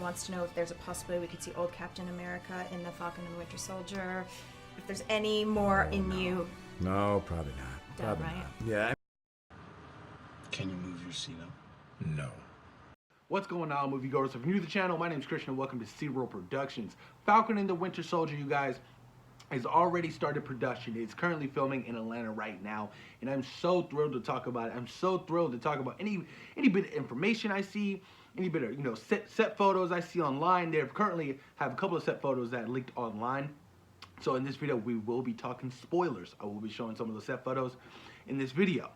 wants to know if there's a possibility we could see old Captain America in the Falcon and the Winter Soldier. If there's any more in you. No, probably not. Done, Probably right? not. Yeah. Can you move your seat up? No. What's going on, moviegoers? If you're new to the channel, my name is Christian and welcome to Zero Productions. Falcon and the Winter Soldier, you guys, has already started production. It's currently filming in Atlanta right now, and I'm so thrilled to talk about it. I'm so thrilled to talk about any bit of information I see, any bit of set photos I see online. They currently have a couple of set photos that leaked online. So in this video, we will be talking spoilers. I will be showing some of the set photos in this video.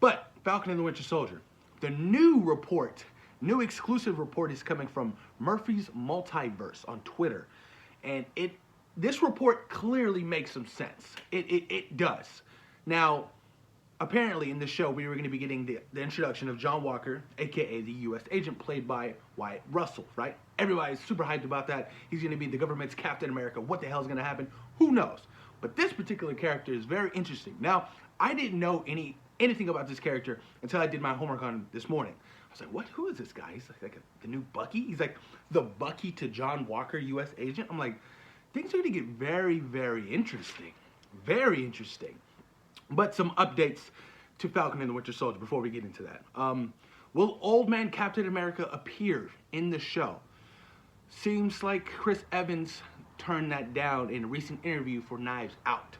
But Falcon and the Winter Soldier, the new exclusive report is coming from Murphy's Multiverse on Twitter, and this report clearly makes some sense. It does. Now, apparently in the show we were going to be getting the introduction of John Walker, aka the U.S. agent played by Wyatt Russell, right? Everybody's super hyped about that. He's going to be the government's Captain America. What the hell is going to happen? Who knows? But this particular character is very interesting. Now, I didn't know anything about this character until I did my homework on him this morning. I was like, what? Who is this guy? He's like the new Bucky? He's like the Bucky to John Walker, U.S. agent? I'm like, things are going to get very, very interesting. Very interesting. But some updates to Falcon and the Winter Soldier before we get into that. Will Old Man Captain America appear in the show? Seems like Chris Evans turned that down in a recent interview for Knives Out,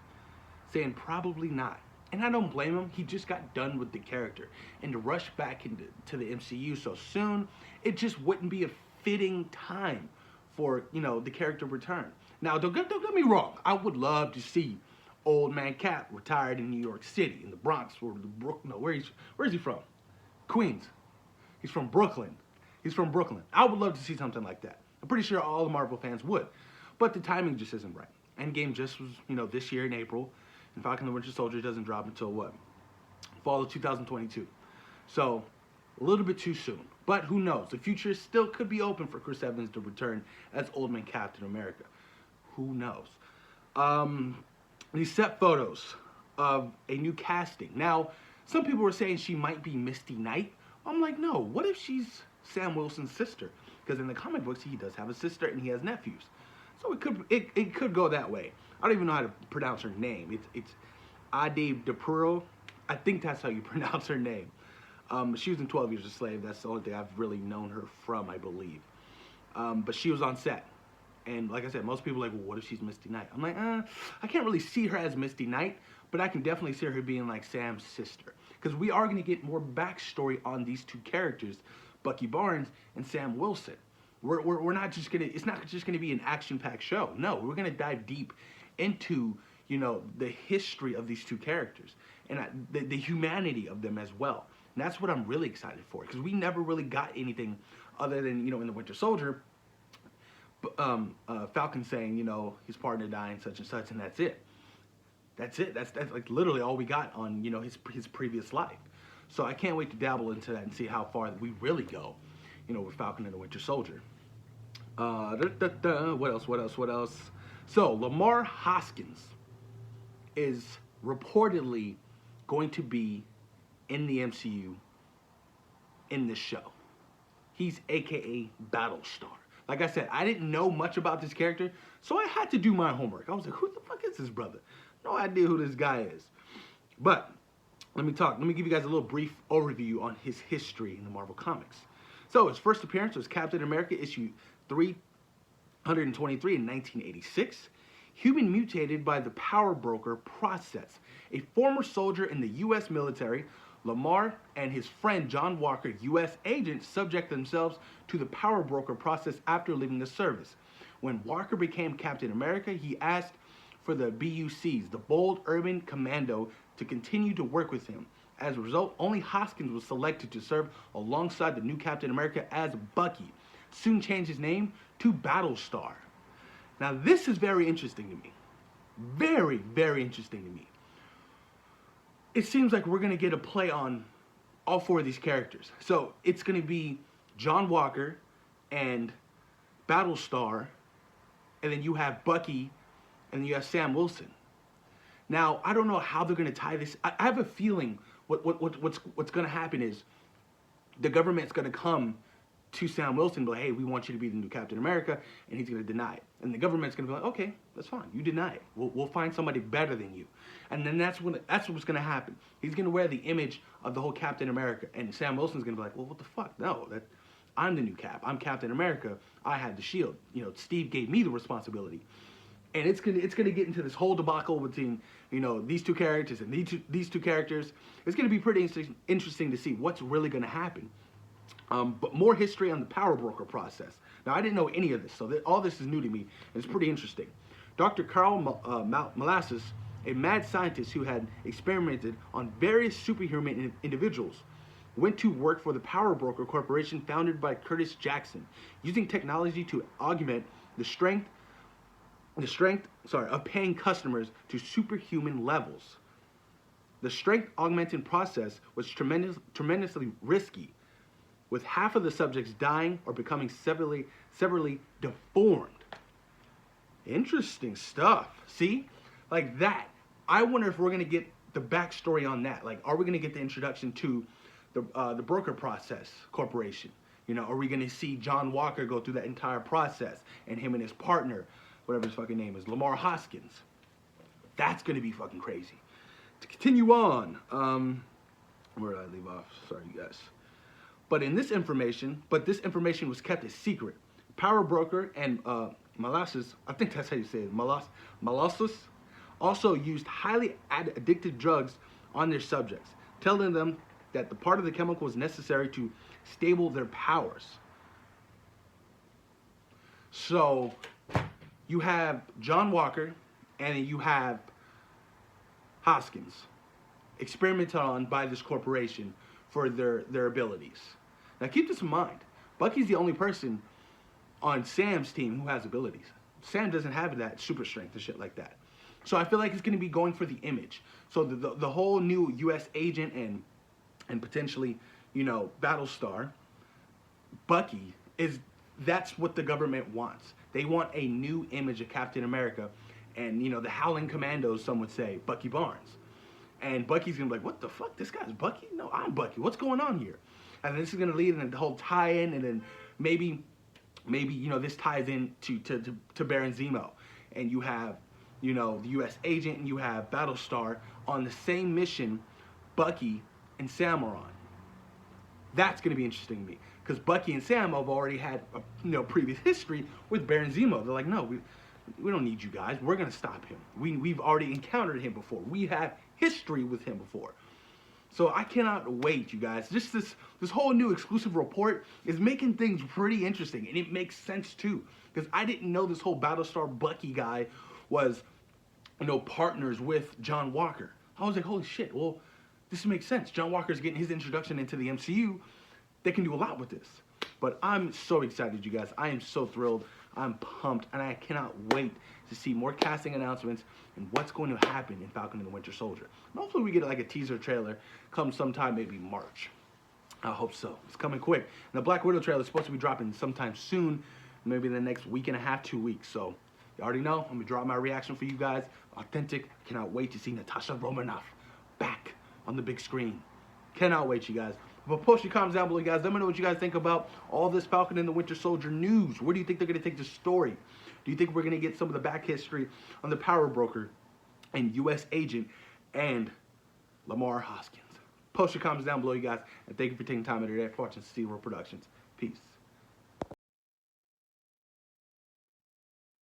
saying probably not. And I don't blame him. He just got done with the character. And to rush back into the MCU so soon, it just wouldn't be a fitting time for, the character return. Now, don't get me wrong. I would love to see Old Man Cap retired in New York City, in the Bronx, or the Brooklyn. No, where is he from? Queens. He's from Brooklyn. He's from Brooklyn. I would love to see something like that. I'm pretty sure all the Marvel fans would. But the timing just isn't right. Endgame just was, this year in April. And Falcon and the Winter Soldier doesn't drop until what? Fall of 2022. So, a little bit too soon. But who knows? The future still could be open for Chris Evans to return as Old Man Captain America. Who knows? These set photos of a new casting. Now, some people were saying she might be Misty Knight. I'm like, no. What if she's Sam Wilson's sister? Because in the comic books, he does have a sister and he has nephews. So it could go that way. I don't even know how to pronounce her name. It's Ade DePuro. I think that's how you pronounce her name. She was in 12 Years a Slave. That's the only thing I've really known her from, I believe. But she was on set. And like I said, most people are like, well, what if she's Misty Knight? I'm like, I can't really see her as Misty Knight, but I can definitely see her being like Sam's sister. Because we are going to get more backstory on these two characters, Bucky Barnes and Sam Wilson. We're not just going to, it's not just going to be an action-packed show. No, we're going to dive deep into, the history of these two characters and the humanity of them as well. And that's what I'm really excited for, because we never really got anything other than, in the Winter Soldier, Falcon saying, his partner dying, such and such, and that's it. That's it. That's like literally all we got on, his previous life. So I can't wait to dabble into that and see how far we really go, with Falcon and the Winter Soldier. What else? So Lamar Hoskins is reportedly going to be in the MCU in this show. He's AKA Battlestar. Like I said, I didn't know much about this character, so I had to do my homework. I was like, who the fuck is this brother? No idea who this guy is. But let me give you guys a little brief overview on his history in the Marvel Comics. So his first appearance was Captain America issue 323 in 1986. Human mutated by the power broker process. A former soldier in the U.S. military, Lamar and his friend John Walker, U.S. agent, subject themselves to the power broker process after leaving the service. When Walker became Captain America, he asked for the BUCs, the Bold Urban Commando, to continue to work with him. As a result, only Hoskins was selected to serve alongside the new Captain America as Bucky. Soon changed his name to Battlestar. Now this is very interesting to me. Very, very interesting to me. It seems like we're going to get a play on all four of these characters. So it's going to be John Walker and Battlestar, and then you have Bucky, and then you have Sam Wilson. Now, I don't know how they're going to tie this. I have a feeling what's going to happen is the government's going to come to Sam Wilson, be like, hey, we want you to be the new Captain America, and he's going to deny it. And the government's going to be like, okay, that's fine. You deny it. We'll find somebody better than you. And then that's what's going to happen. He's going to wear the image of the whole Captain America, and Sam Wilson's going to be like, well, what the fuck? No, I'm the new Cap. I'm Captain America. I had the shield. You know, Steve gave me the responsibility. And it's gonna get into this whole debacle between, you know, these two characters and these two characters. It's gonna be pretty interesting to see what's really gonna happen. But more history on the power broker process. Now, I didn't know any of this, so all this is new to me, and it's pretty interesting. Dr. Carl Molasses, a mad scientist who had experimented on various superhuman individuals, went to work for the Power Broker Corporation founded by Curtis Jackson, using technology to augment the strength of paying customers to superhuman levels. The strength augmenting process was tremendously risky, with half of the subjects dying or becoming severely deformed. Interesting stuff. See? Like that. I wonder if we're going to get the backstory on that. Like, are we going to get the introduction to the broker process corporation? You know, are we going to see John Walker go through that entire process, and him and his partner, whatever his fucking name is, Lamar Hoskins? That's going to be fucking crazy. To continue on, where did I leave off? Sorry, you guys. But this information was kept a secret. Power Broker and Molasses, I think that's how you say it, Molasses, also used highly addictive drugs on their subjects, telling them that the part of the chemical was necessary to stable their powers. So you have John Walker and you have Hoskins experimented on by this corporation for their abilities. Now keep this in mind. Bucky's the only person on Sam's team who has abilities. Sam doesn't have that super strength and shit like that. So I feel like it's going to be going for the image. So the whole new U.S. agent and potentially, you know, Battlestar, Bucky, that's what the government wants. They want a new image of Captain America and, you know, the Howling Commandos, some would say, Bucky Barnes. And Bucky's going to be like, what the fuck? This guy's Bucky? No, I'm Bucky. What's going on here? And this is going to lead in the whole tie-in, and then maybe, you know, this ties in to Baron Zemo. And you have, you know, the U.S. agent and you have Battlestar on the same mission Bucky and Sam are on. That's going to be interesting to me, because Bucky and Sam have already had a, you know, previous history with Baron Zemo. They're like, no, we don't need you guys. We're going to stop him. We've already encountered him before. We have history with him before. So I cannot wait, you guys. Just this whole new exclusive report is making things pretty interesting, and it makes sense too, because I didn't know this whole Battlestar Bucky guy was, you know, partners with John Walker. I was like, holy shit, well, this makes sense. John Walker's getting his introduction into the MCU. They can do a lot with this. But I'm so excited, you guys. I am so thrilled. I'm pumped, and I cannot wait to see more casting announcements and what's going to happen in Falcon and the Winter Soldier. And hopefully we get like a teaser trailer come sometime, maybe March. I hope so. It's coming quick. And the Black Widow trailer is supposed to be dropping sometime soon, maybe in the next week and a half, 2 weeks. So you already know, I'm going to drop my reaction for you guys. Authentic. Cannot wait to see Natasha Romanoff back on the big screen. Cannot wait, you guys. But post your comments down below, you guys. Let me know what you guys think about all this Falcon and the Winter Soldier news. Where do you think they're going to take the story? Do you think we're going to get some of the back history on the Power Broker and U.S. Agent and Lamar Hoskins? Post your comments down below, you guys. And thank you for taking time out of your day for watching C-Roll Productions. Peace.